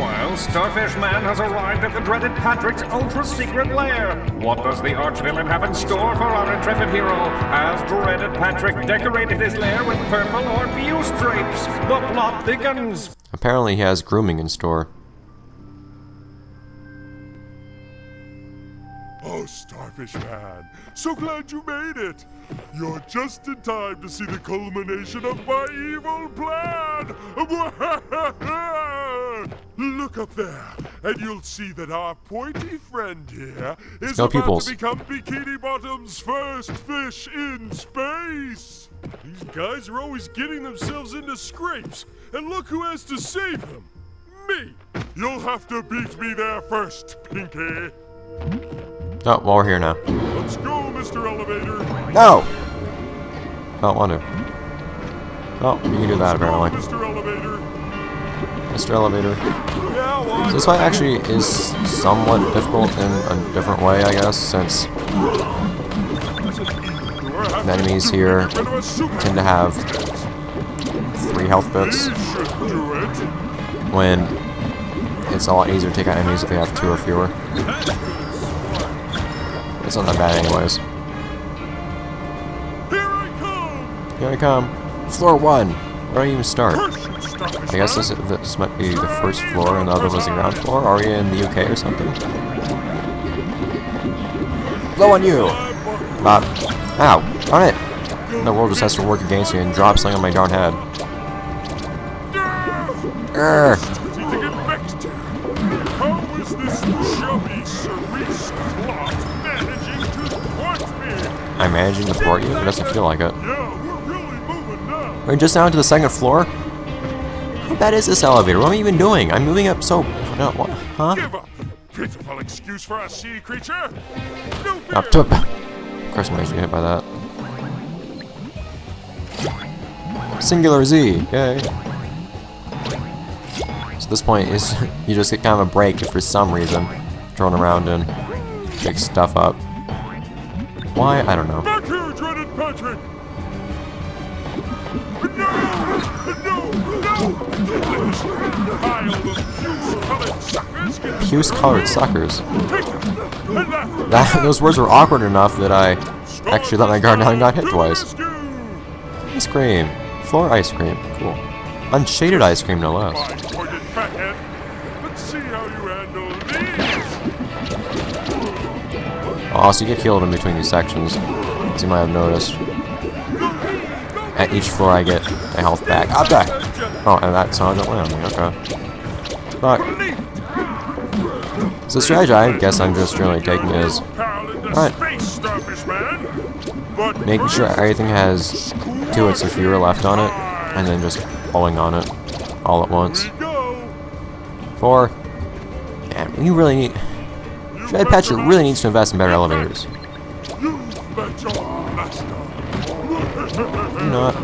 Meanwhile, Starfish Man has arrived at the dreaded Patrick's ultra-secret lair. What does the arch-villain have in store for our intrepid hero? Has dreaded Patrick decorated his lair with purple or blue stripes? The plot thickens. Apparently he has grooming in store. Oh, Starfish Man, so glad you made it! You're just in time to see the culmination of my evil plan! Look up there, and you'll see that our pointy friend here is about to become Bikini Bottom's first fish in space! These guys are always getting themselves into scrapes, and look who has to save them! Me! You'll have to beat me there first, Pinky! Oh, well, we're here now. Let's go, Mr. Elevator. No! Don't want to. Oh, you can do that apparently. Mr. Elevator. Mr. Elevator. So this fight actually is somewhat difficult in a different way, I guess, since the enemies here tend to have 3 health bits, when it's a lot easier to take out enemies if they have 2 or fewer. It's not that bad anyways. Here I come! Floor 1! Where do I even start? I guess this might be the first floor and the other was the ground floor. Are we in the UK or something? Blow on you! Ow! Darn it! The world just has to work against me and drop something on my darn head. Urgh! I'm managing to thwart you? It doesn't feel like it. We're just down to the 2nd floor? How bad is this elevator? What am I even doing? I'm moving up so... No, what? Huh? Give up. Pitiful excuse for a sea creature. Up to it. Of course I'm actually hit by that. Singular Z. Yay. So this point is you just get kind of a break if for some reason thrown around and pick stuff up. Why? I don't know. Back here, dreaded Patrick! No! Puce-colored suckers. Those words were awkward enough that I actually let my guard down and got hit twice. Ice cream. Floor ice cream. Cool. Unshaded ice cream, no less. Let's see how you handle these. Oh, so you get healed in between these sections, as you might have noticed. At each floor I get my health back. Up there! Oh, and that sound don't land on me, okay. But, so the strategy I guess I'm just really taking is, alright, making sure everything has 2 hits or fewer left on it, and then just pulling on it all at once. 4. Man, we really need... Dread Patrick really needs to invest in better elevators. You know what?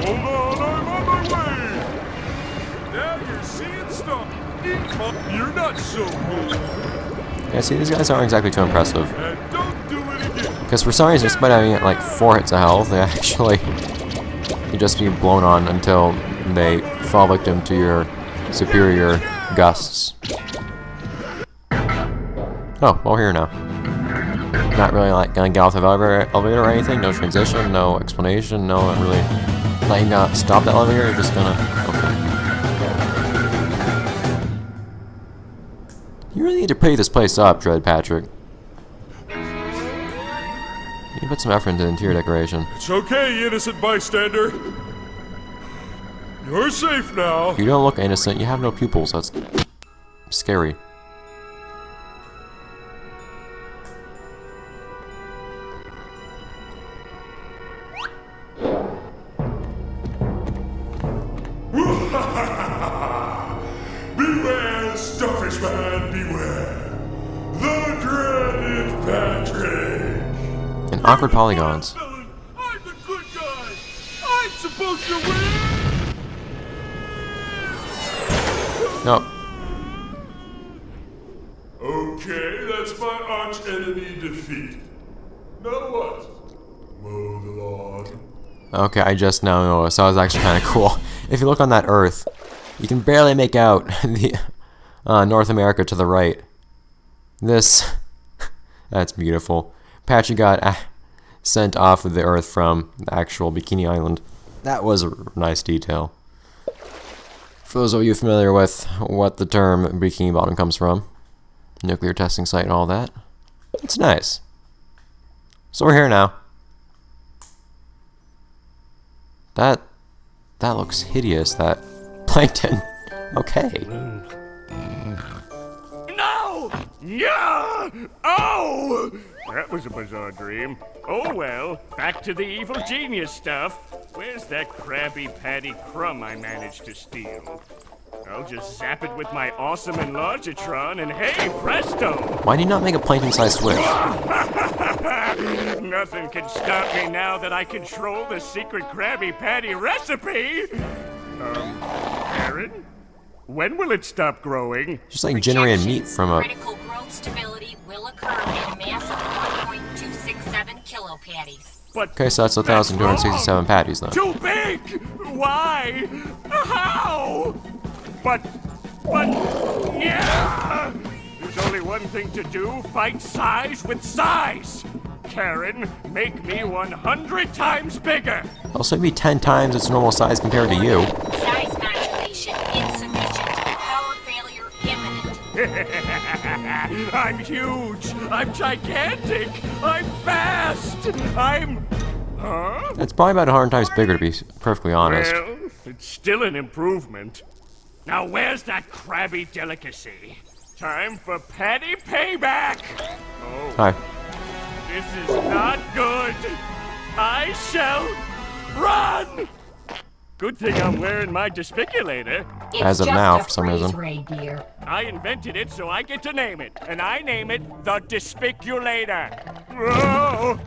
Hold on, I'm on my way. Now you're seeing stuff. You're not so good. Yeah, see, these guys aren't exactly too impressive. And don't do it again. Because for some reason, despite having like 4 hits of health, they actually you just be blown on until they fall victim to your superior gusts. Oh, well, we're here now. Not really like gonna get off the elevator or anything. No transition, no explanation, no really letting stop the elevator. You're just gonna okay. You really need to pay this place up, Dread Patrick. You put some effort into the interior decoration. It's okay, innocent bystander. You're safe now. You don't look innocent. You have no pupils. That's scary. Beware, Starfish Man, beware. The dreaded Patrick. And awkward polygons. I'm the good guy. I'm supposed to win. Nope. Okay, that's my arch enemy defeated. Now what? Mow the lawn. Okay, I just now noticed. That was actually kind of cool. If you look on that earth, You can barely make out the North America to the right. This, that's beautiful. Patchy got sent off of the Earth from the actual Bikini Island. That was a nice detail. For those of you familiar with what the term Bikini Bottom comes from, nuclear testing site and all that, it's nice. So we're here now. That looks hideous, that plankton. Okay. No! Yeah! Oh! That was a bizarre dream. Oh well, back to the evil genius stuff. Where's that Krabby Patty crumb I managed to steal? I'll just zap it with my awesome enlargitron and hey, presto! Why do you not make a plankton-sized switch? Nothing can stop me now that I control the secret Krabby Patty recipe! Aaron? When will it stop growing? Just like generating meat from a... Critical growth stability will occur in a mass of 1.267 kilopatties. But Okay, so that's 1,267 patties then. too big! Why? How? But, yeah! There's only one thing to do, fight size with size! Karen, make me 100 times bigger! Also, it'd be 10 times its normal size compared to you. Size modulation insufficient. Power failure imminent. I'm huge! I'm gigantic! I'm fast! I'm... Huh? It's probably about 100 times bigger, to be perfectly honest. Well, it's still an improvement. Now where's that Krabby delicacy? Time for Patty payback! Oh, Hi. this is not good! I shall run! Good thing I'm wearing my despiculator. As of now, for some reason. Dear. I invented it, so I get to name it. And I name it the Despiculator. Whoa!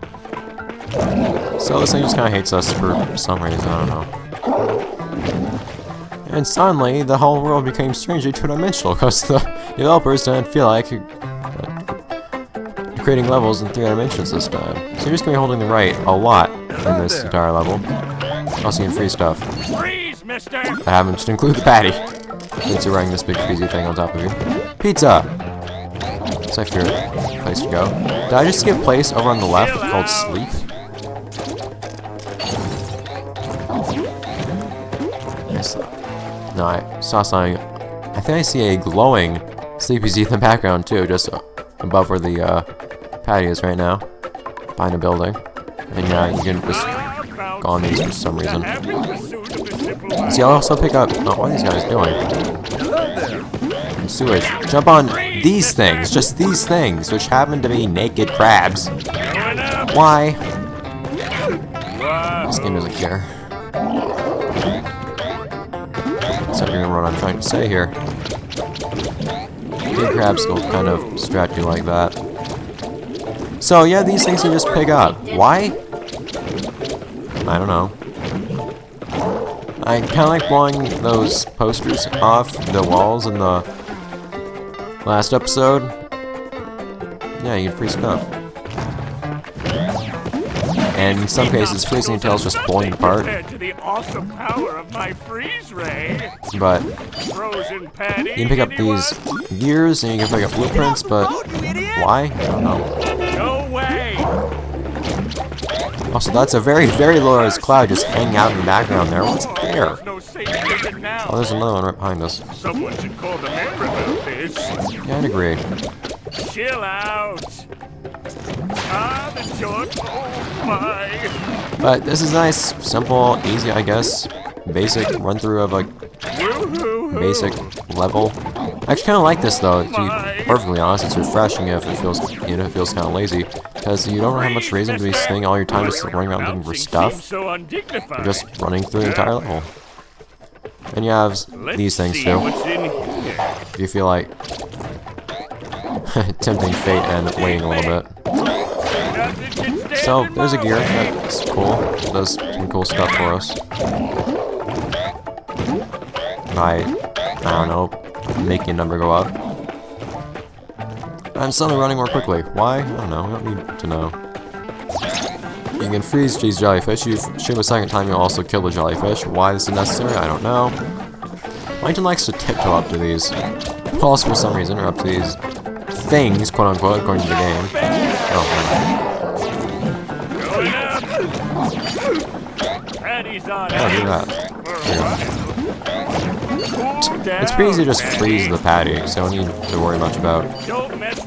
So this thing just kind of hates us for some reason, I don't know. And suddenly, the whole world became strangely two-dimensional because the developers didn't feel like creating levels in 3 dimensions this time. So you're just going to be holding the right a lot in this entire level. Also, you can free stuff. Freeze, mister! That happens to include the patty. Since you're wearing this big freezy thing on top of you. Pizza! That's my favorite place to go. Did I just skip a place over on the left called Sleep? No, I saw something. I think I see a glowing Sleepy Z in the background too, just above where the patty is right now, behind a building. And yeah, you can just go on these for some reason. See, I'll also pick up. Oh, what are these guys doing? Sewage. Jump on these things, just these things, which happen to be naked crabs. Why? This game doesn't care. So you remember what I'm trying to say here. Big crabs will kind of distract you like that. So yeah, these things you just pick up. Why? I don't know. I kind of like blowing those posters off the walls in the last episode. Yeah, you get free stuff. And in some cases, freezing until it's just blowing apart. To the awesome power of my freeze ray. But Frozen patty. you can pick up these gears and you can pick up blueprints, but why? I don't know. No way. Also, that's a very, very low-res cloud just hanging out in the background there. What's there? No safe haven now. Oh, there's another one right behind us. Someone should call the mayor about this. Yeah, I'd agree. Chill out. Ah, the joke. Oh my. But this is nice, simple, easy, I guess. Basic run-through of a basic level. I actually kind of like this though, to be perfectly honest. It's refreshing if it feels, kind of lazy, because you don't have much reason to be spending all your time just running around looking for stuff. You're just running through the entire level. And you have these things too. If you feel like tempting fate and waiting a little bit. So there's a gear. That's cool. It does some cool stuff for us. I don't know, making a number go up. I'm suddenly running more quickly. Why? I don't know. We don't need to know. You can freeze these jellyfish. You shoot a second time, you'll also kill the jellyfish. Why this is necessary, I don't know. Plankton likes to tiptoe up to these walls for some reason, or up to these things, quote unquote, according to the game. Oh, do that. It's pretty easy to just freeze the patty, so I don't need to worry much about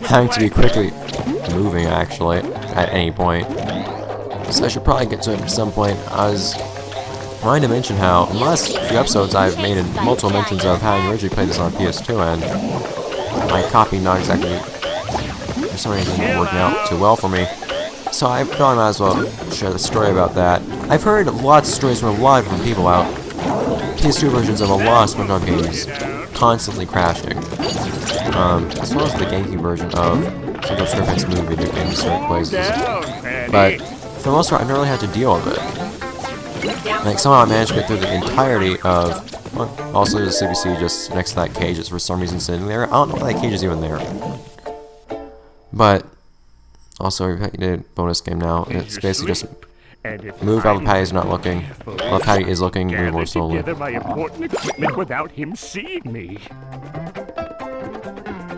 having to be quickly moving, actually, at any point. So I should probably get to it at some point. I was trying to mention how, in the last few episodes, I've made multiple mentions of having originally played this on PS2, and my copy not exactly, for some reason, working out too well for me. So I thought I might as well share the story about that. I've heard lots of stories from a lot of different people about PS2 versions of a lot of SpongeBob games constantly crashing. As well as the GameCube version of SpongeBob SquarePants movie video games in certain places. But for the most part, I never really had to deal with it. Like, somehow I managed to get through the entirety of... Well, also, there's a CBC just next to that cage that's for some reason sitting there. I don't know why that cage is even there. But, also, we did a bonus game now. And it's basically just move while the patty is not looking. While the patty is looking, move more slowly. My important equipment without him seeing me.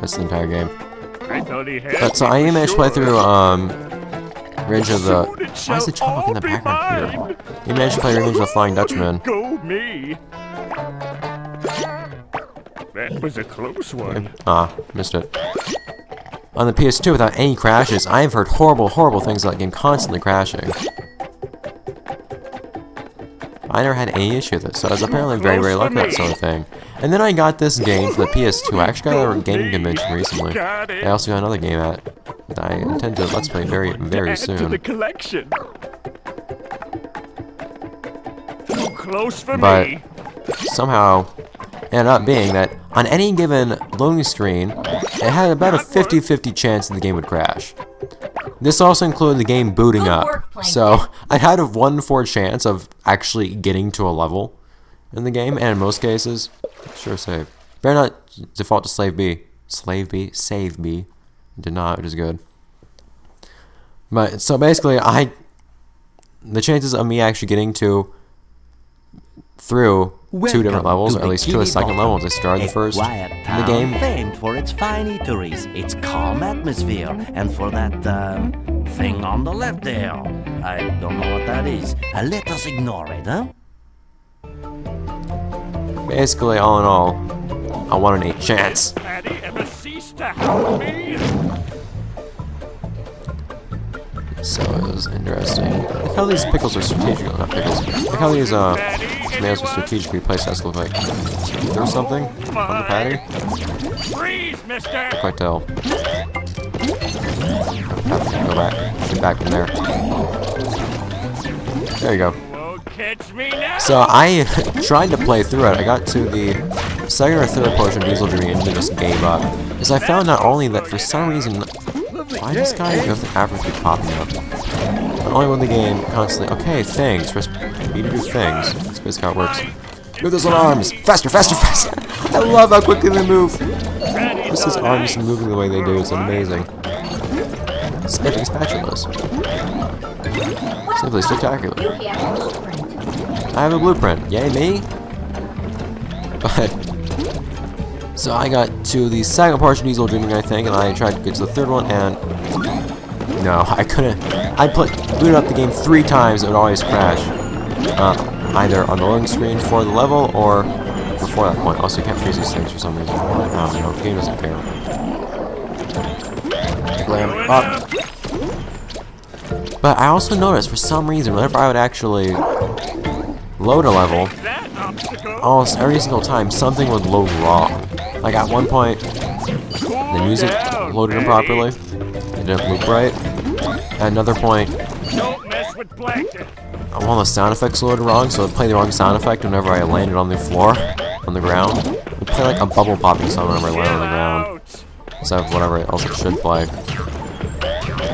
That's the entire game. I thought he had. But, so I managed to play through, Revenge of the... Why is the child up in the background here? You managed to play Revenge of the Flying Dutchman. Go me. That was a close one. Missed it. On the PS2 without any crashes. I have heard horrible, horrible things about that game constantly crashing. I never had any issue with it, so I was apparently very, very lucky at that sort of thing. And then I got this game for the PS2. I actually got a gaming convention recently. I also got another game that I intend to let's play very, very soon. To the collection. Too close for but me. Somehow ended up being that on any given loading screen, it had about a 50-50 chance that the game would crash. This also included the game booting up, so I had a 1-in-4 chance of actually getting to a level in the game, and in most cases, sure save. Better not default to save B. Save B. Did not, which is good. But, so basically, the chances of me actually getting through 2 different levels, or at least to a second level as I started the first in the game. Famed for its fine eateries, its calm atmosphere, and for that thing on the left there. I don't know what that is. Let us ignore it, huh? Basically, all in all, a 1 in 8 chance. Patty ever ceased to help me? So it was interesting. Look how these pickles are strategic, not pickles. Look how these tomatoes are strategically placed as look like teeth or something on the patty. Freeze, mister! Can't quite tell. Have to go back. Shoot back from there. There you go. Won't catch me now. So I tried to play through it. I got to the second or third portion of Diesel Dream and just gave up. Because I found not only that for some reason, why this guy with the average keep popping up? Not only when the game constantly, okay, things, press B to do things. That's basically how it works. Move those little arms! Faster, faster, faster! I love how quickly they move! Just his arms moving the way they do, it's amazing. Spiffing spatulas. Simply spectacular. I have a blueprint. Yay, me? But... So I got to the second portion of Diesel Dreaming, I think, and I tried to get to the third one, and... No, I couldn't. I booted up the game 3 times, it would always crash. Either on the loading screen for the level, or before that point. Also, you can't freeze these things for some reason. I don't know, the game doesn't care. Glam up. But I also noticed, for some reason, whenever I would actually load a level, almost every single time, something would load wrong. Like at one point, the music loaded improperly. It didn't loop right. At another point, one of the sound effects loaded wrong, so it would play the wrong sound effect whenever I landed on the floor, on the ground. It would play like a bubble popping sound whenever I landed on the ground, instead of whatever else it should play.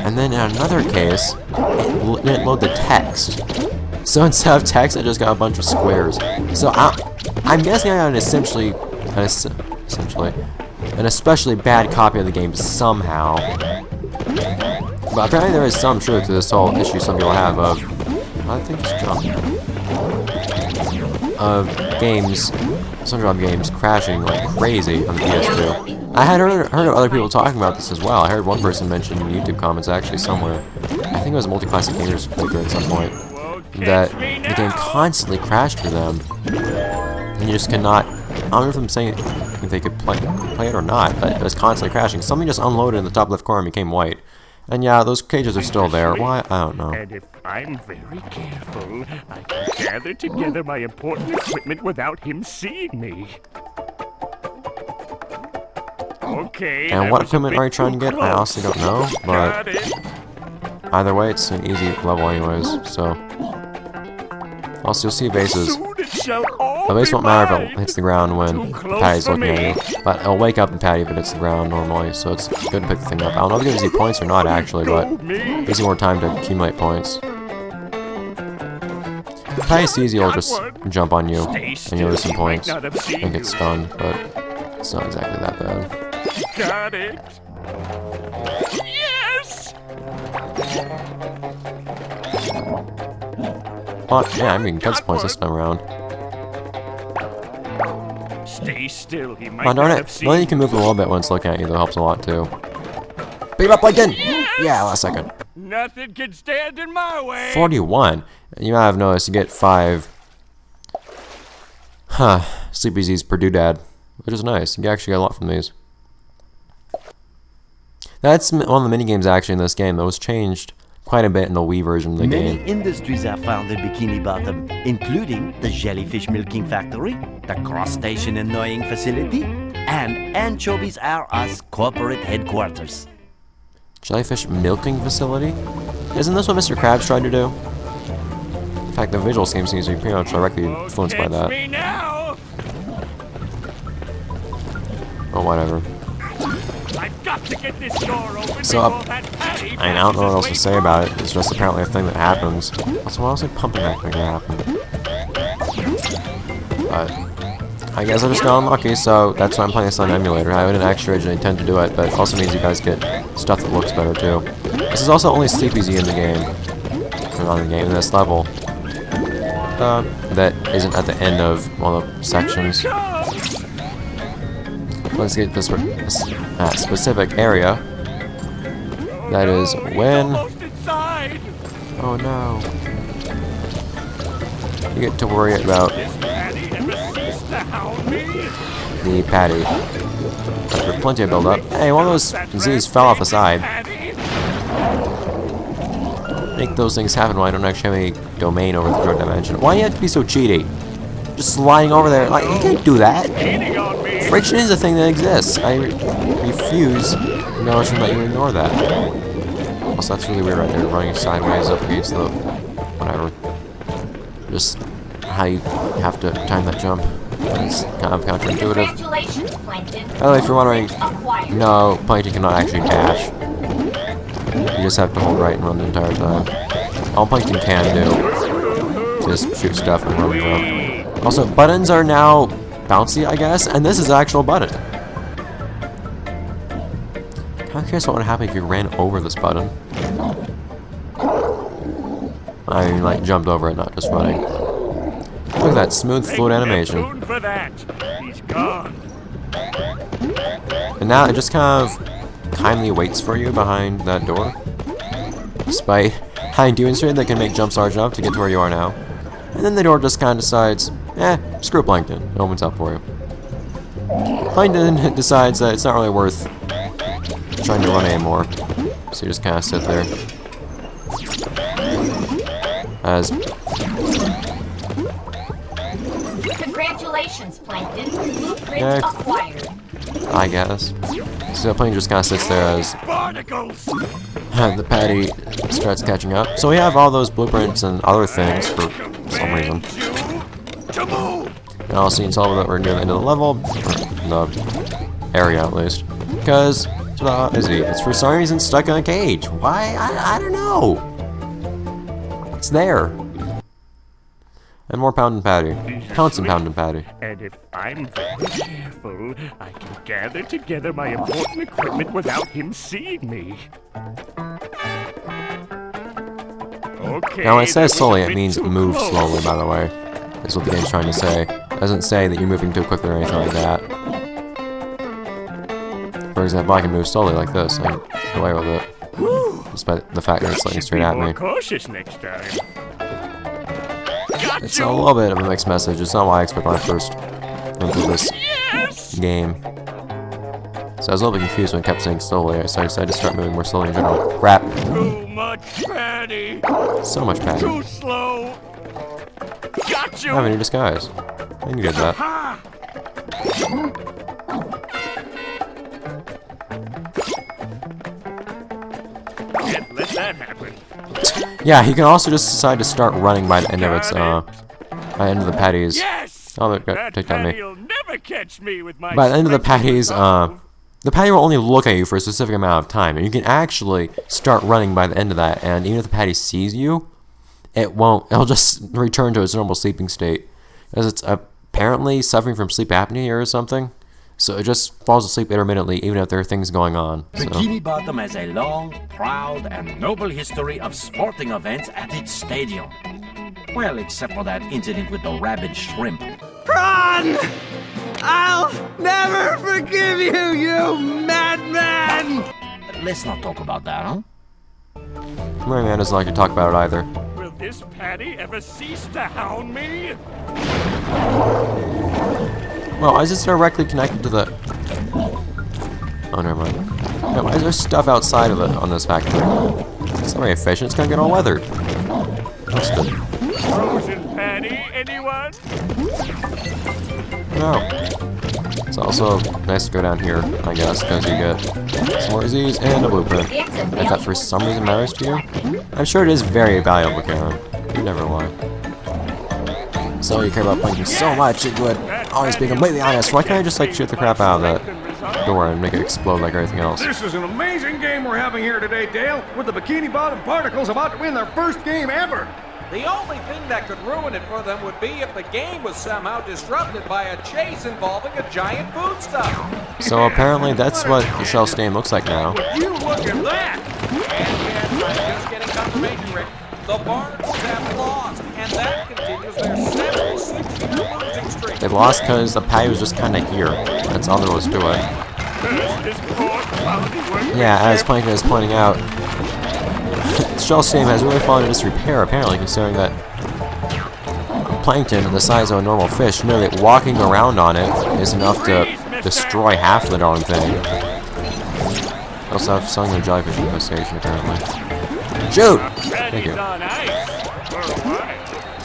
And then in another case, it didn't load the text. So instead of text, I just got a bunch of squares. So I'm guessing I got an especially bad copy of the game somehow. But apparently there is some truth to this whole issue some people have of, I think it's jump, of games Spongebob games crashing like crazy on the PS2. I had heard of other people talking about this as well. I heard one person mention in YouTube comments actually somewhere. I think it was a multi-classic gamers playthrough at some point. That the game constantly crashed for them. And you just cannot... I don't know if I'm saying if they could play it or not, but it was constantly crashing. Something just unloaded in the top left corner and became white. And yeah, those cages are still there. Why? I don't know. And if I'm very careful, I can gather together my important equipment without him seeing me. Okay. And what equipment are you trying to get? I honestly don't know, but either way, it's an easy level anyways, so... Also, you'll see bases. The base won't matter if it hits the ground when Patty's looking at you, but it'll wake up in Patty if it hits the ground normally, so it's good to pick the thing up. I don't know if it gives you points or not actually, but it gives you more time to accumulate points. If Patty sees you, it'll just jump on you, and you'll lose some points, and get stunned, but it's not exactly that bad. Got it. Yes! Well, yeah, I'm getting tons of points this time around. Stay still, he might Oh, darn not it. have seen Well, you can move a little bit when it's looking at you, that helps a lot too. Beat him up, Plankton! Yeah, last second. Nothing can stand in my way. 41. You might have noticed you get 5 Sleepy Z's per doodad, which is nice. You actually get a lot from these. That's one of the minigames actually in this game that was changed quite a bit in the Wii version of the game. Many industries are found in Bikini Bottom, including the Jellyfish milking factory, the crustacean annoying facility, and anchovies are us corporate headquarters. Jellyfish milking facility? Isn't this what Mr. Krabs tried to do? In fact, the visual game seems to be pretty much directly influenced by that. Me now. Oh, whatever. I've got to get this door open So, before that Patty I don't know what else to passes say his way about it. It's just apparently a thing that happens. Also, why was I pumping that thing to happen? But I guess I just got unlucky, so that's why I'm playing this on Emulator. I didn't actually originally intend to do it, but it also means you guys get stuff that looks better too. This is also only Sleepy Z in the game. Or not in the game, in this level. That isn't at the end of one of the sections. Let's get this specific area. That is when... almost inside. Oh no. You get to worry about Patty ever ceased to hound me? the patty. After plenty of build-up. Hey, one of those Z's fell off the side. Patty? Make those things happen when I don't actually have any domain over the third dimension. Why do you have to be so cheaty? Just sliding over there. Like, you can't do that. Cheating on me. Friction is a thing that exists. I refuse the notion that you ignore that. Also, that's really weird right there, running sideways up against the... whatever. Just how you have to time that jump. It's kind of counterintuitive. Congratulations, Plankton. By the way, if you're wondering, Acquired. no, Plankton cannot actually dash. You just have to hold right and run the entire time. All Plankton can do is shoot stuff and run around. Also, buttons are now bouncy, I guess, and this is an actual button. I'm curious what would happen if you ran over this button. I mean, like, jumped over it, not just running. Look at that smooth, fluid animation. For that. He's gone. And now it just kind of kindly waits for you behind that door. Despite having demonstrated that it can make jumps large enough to get to where you are now. And then the door just kind of decides, screw Plankton. It opens up for you. Plankton decides that it's not really worth trying to run anymore. So you just kind of sit there. As Congratulations, Plankton. Blueprint acquired. I guess. So Plankton just kind of sits there as Barnacles. the patty starts catching up. So we have all those blueprints and other things for some reason. And I'll see and tell that we're near the end of the level, or the area at least. Because, it's for some reason stuck in a cage. Why? I don't know. It's there. And more Pound and Patty. Counts and Pound and Patty. And if I'm very careful, I can gather together my important equipment without him seeing me. Okay. Now when it says that was slowly, a it bit means too move close. slowly, by the way. Is what the game's trying to say. Doesn't say that you're moving too quickly or anything like that. For example, I can move slowly like this. I can get away with it. Despite the fact that it's looking straight at me. Cautious next time. It's a little bit of a mixed message. It's not what I expected when I first went through this game. So I was a little bit confused when it kept saying slowly, so I decided to start moving more slowly in general. Crap. Too much patty. So much patty. Too slow. Got you. I have any disguise. I can get that. Can't let that happen. Yeah, he can also just decide to start running by the end of its, by the end of the patties. Yes. Oh, they've got take that me. Patty'll never catch me with my By the end of the patties, stretchy the patty will only look at you for a specific amount of time, and you can actually start running by the end of that, and even if the patty sees you, it'll just return to its normal sleeping state, because it's apparently suffering from sleep apnea or something, so it just falls asleep intermittently, even if there are things going on. So. Bikini Bottom has a long, proud, and noble history of sporting events at its stadium. Well, except for that incident with the rabid shrimp. Ron! I'll never forgive you, you madman! Let's not talk about that, huh? Mary Man doesn't like to talk about it either. Will this patty ever cease to hound me? Well, is this directly connected to the... Oh, never mind. Yeah, why is there stuff outside of it on this factory? It's not very efficient, it's gonna get all weathered. That's good. Frozen patty, anyone? No. It's also nice to go down here, I guess, because you get some more Z's and a blueprint. If that for some reason matters to you, I'm sure it is very valuable, Karen. You never lie. So you care about blinking so much that you would always be completely honest. Why can't I just like shoot the crap out of that door and make it explode like everything else? This is an amazing game we're having here today, Dale, with the Bikini Bottom Particles about to win their first game ever. The only thing that could ruin it for them would be if the game was somehow disrupted by a chase involving a giant foodstuff. So apparently that's what the shell stain looks like now. You look at that! And yet, I'm just getting confirmation, Rick. The Barnes have lost, and that continues their 76-year losing streak. They lost because the patty was just kind of here. That's all there was to it. Yeah, as Plankton is pointing out, shell stain has really fallen into disrepair, apparently, considering that plankton, the size of a normal fish, merely walking around on it is enough to destroy half the darn thing. I also have selling the jellyfish infestation, apparently. Shoot! Thank you.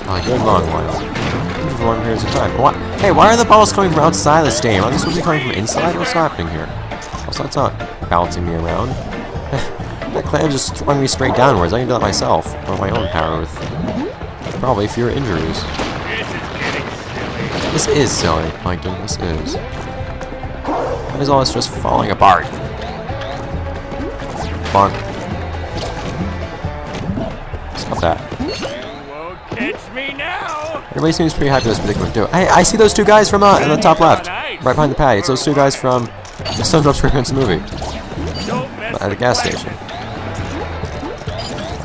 Oh, good long while. For long periods of time. What? Hey, why are the balls coming from outside the stadium? Are they supposed to be coming from inside? What's happening here? Also, that's not bouncing me around. That clam just throwing me straight downwards. I can do that myself, on my own power, with probably fewer injuries. This is silly, Plankton. This is. Why is all this just falling apart? Bonk. Stop that. You won't catch me now. Everybody seems pretty happy with this predicament too. Hey, I see those two guys from in the top left, right behind the patty. It's those two guys from the SpongeBob SquarePants movie at the gas station.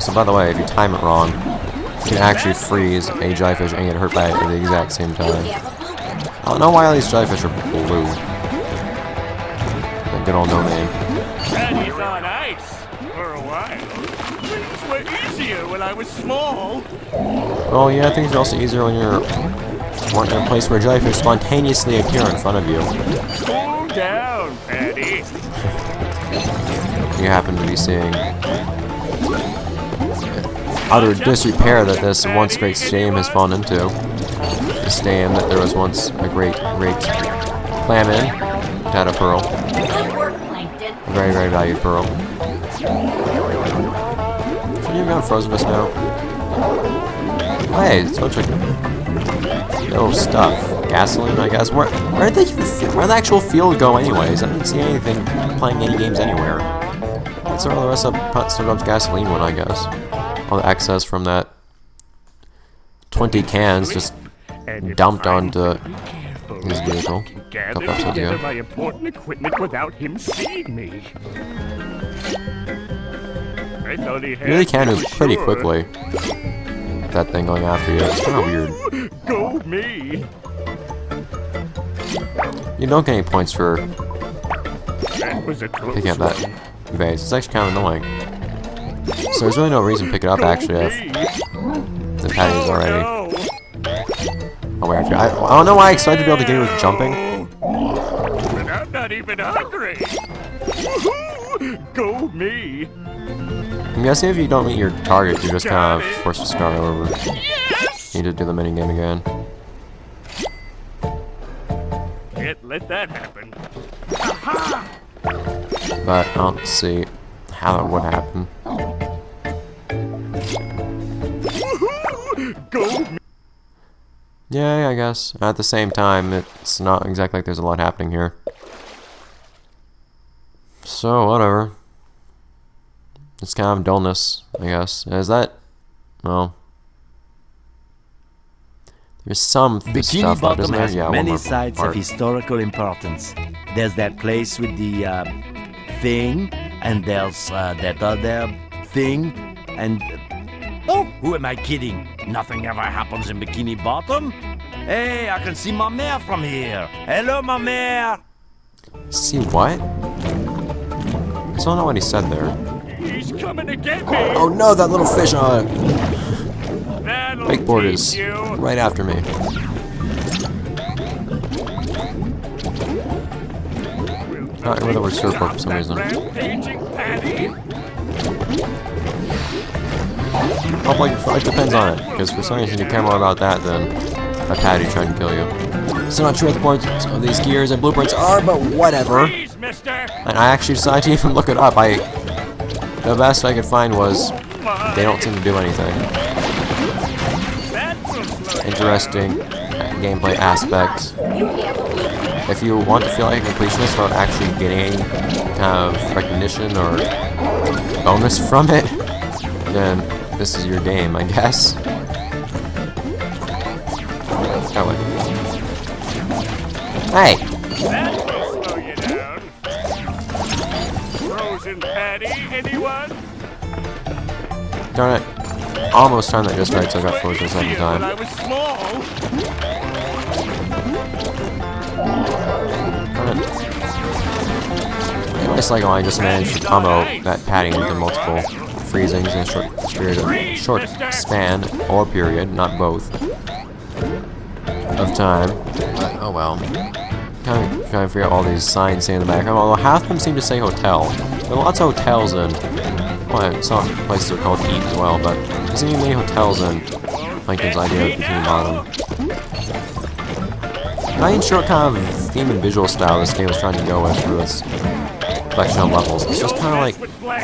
So by the way, if you time it wrong, you can actually freeze a jellyfish and get hurt by it at the exact same time. I don't know why all these jellyfish are blue. That good old no name. Patty's on ice for a while. Things were easier when I was small. Oh yeah, things are also easier when you're in a place where jellyfish spontaneously appear in front of you. Cool down, Patty. You happen to be seeing utter disrepair that this once great stadium has fallen into. The stadium that there was once a great clam in. It had a pearl. Good work, Plankton. A very, very valued pearl. Should you have gone frozen just now? Hey, it's a bunch of stuff. Gasoline, I guess. Where'd the actual field go anyways? I didn't see anything playing any games anywhere. That's where all the rest of SpongeBob's gasoline went, I guess. All the excess from that 20 cans just dumped onto his vehicle. Gather together my important equipment without him seeing me. I thought he had. You really can move pretty quickly. That thing going after you. It's kind of weird. Go me. You don't get any points for That was a close picking up that one. vase. It's actually kind of annoying. So there's really no reason to pick it up, actually, if the patty's already... No. Oh, wait, I don't know why I expected to be able to get it with jumping. But I'm not even hungry. Woohoo! Go me. I'm guessing if you don't meet your target, you're just kind of forced to start over. Yes. You need to do the minigame again. Can't let that happen. But I don't see how that would happen. Woohoo! Go me. Yeah, I guess. At the same time, it's not exactly like there's a lot happening here. So, whatever. It's kind of dullness, I guess. Is that... Well... There's some Bikini stuff, but Bottom isn't there? has Yeah, one many more sites part. of historical importance. There's that place with the thing, and there's that other thing, and... oh, who am I kidding? Nothing ever happens in Bikini Bottom? Hey, I can see my mare from here. Hello, my mare. See what? I still don't know what he said there. He's coming to get me. Oh no, that little fish on it! That'll Wakeboard teach is you. right after me. Not with the word surfer for some reason. Rampaging patty. Oh, like, it depends on it, because for some reason you care more about that than a patty trying to kill you. Still not sure what the points of these gears and blueprints are, but whatever. Please, mister. And I actually decided to even look it up. The best I could find was they don't seem to do anything. That's a slow Interesting gameplay aspects. If you want to feel like a completionist without actually getting any kind of recognition or bonus from it, then this is your game, I guess. Oh, wait. Hey! That will slow you down. Frozen patty, anyone? Darn it. Almost timed that just right, so I got frozen a second But I time. was small. Darn it. It's like I just managed to combo that patty into multiple freezings in a short span, or period, not both, of time. But, oh well. Kind of trying to figure out all these signs saying in the background, although half of them seem to say hotel. There are lots of hotels in... well, some places are called Eat as well, but there's even many hotels in Plankton's idea of Bikini Bottom. I'm not even sure what kind of theme and visual style this game was trying to go with for this collection of levels. It's just kind of like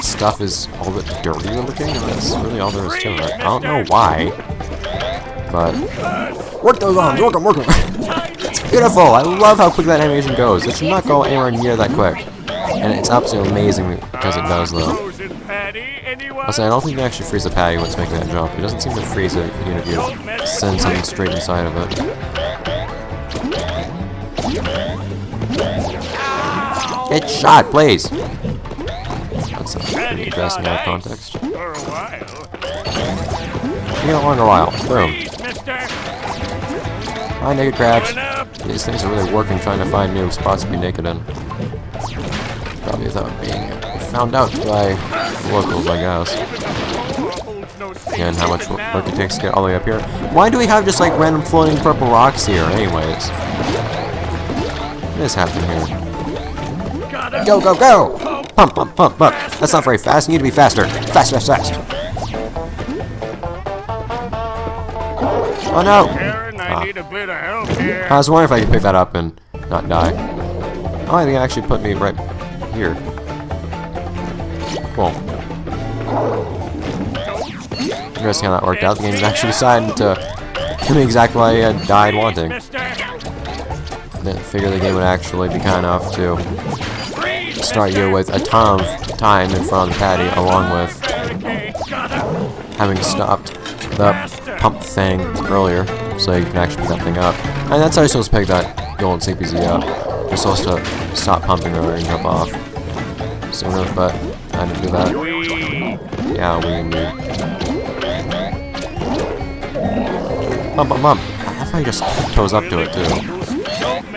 stuff is all bit dirtier looking, and that's really all there is to it. I don't know why, but work those arms, work them, work them. It's beautiful. I love how quick that animation goes. It should not go anywhere near that quick, and it's absolutely amazing because it does, though. Frozen patty, anyone? I'll say I don't think you can actually freeze the patty when it's making that jump. It doesn't seem to freeze it even if you send something straight inside of it. Get shot, please! That's pretty interesting out of context. For a while. You got longer while. Boom. Please, mister. Hi, naked crabs. Coming up. These things are really working trying to find new spots to be naked in. Probably without being found out by locals, I guess. And how much work it takes to get all the way up here. Why do we have just like random floating purple rocks here, anyways? What is happening here? Go, go, go! Pump, pump, pump, pump. That's not very fast. You need to be faster. Fast, fast, fast. Oh no! Aaron, I need a bit of help here. I was wondering if I could pick that up and not die. Oh, I think it actually put me right here. Cool. Interesting how that worked out. The game actually decided to give me exactly what I had died wanting. Didn't figure the game would actually be kind enough to start you with a ton of time in front of the patty, along with having stopped the pump thing earlier, so you can actually pick that thing up. And that's how you're supposed to pick that gold CPZ up. You're supposed to stop pumping earlier and jump off sooner, but I didn't do that. Yeah, we indeed. Bump, bump, bump. I thought you just toes up to it, too.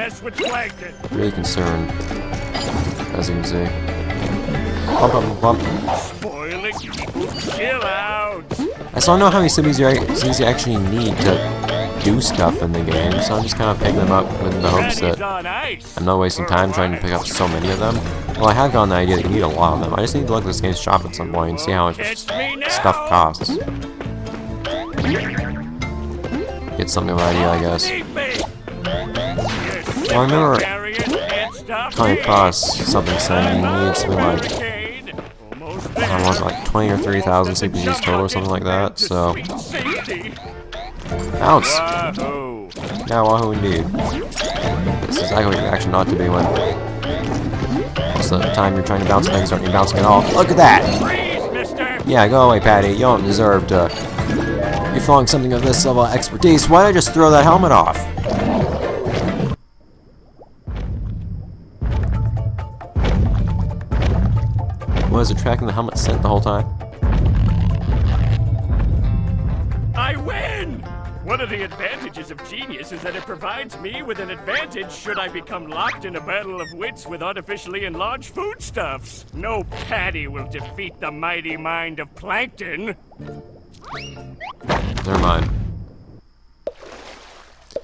mess with plankton. Really concerned, as you can see. Bump, bump, bump. Spoiling people. Chill out. I still don't know how many sibbies you actually need to do stuff in the game, so I'm just kind of picking them up with the hopes that On ice. I'm not wasting time trying to pick up so many of them. Well, I have gotten the idea that you need a lot of them. I just need to look at this game's shop at some point and see how much stuff costs. Get something of an idea, I guess. Well, I remember coming across something saying you need something like, I don't know, like 20 or 30,000 CPGs total or something like that, so... Bounce! Yeah, wahoo indeed. This is exactly your reaction not to be when... Most of the time you're trying to bounce things aren't you bouncing at all. Look at that! Yeah, go away, Patty. You don't deserve to be flowing something of this level of expertise. Why did I just throw that helmet off? Was it tracking the helmet scent the whole time? I win! One of the advantages of Genius is that it provides me with an advantage should I become locked in a battle of wits with artificially enlarged foodstuffs. No Patty will defeat the mighty mind of Plankton. Never mind.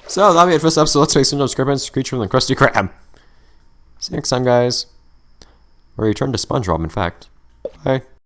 So, that'll be it for this episode. Let's face it, no script creature from the Krusty Krab. See you next time, guys. Or return to Spongebob, in fact. Bye.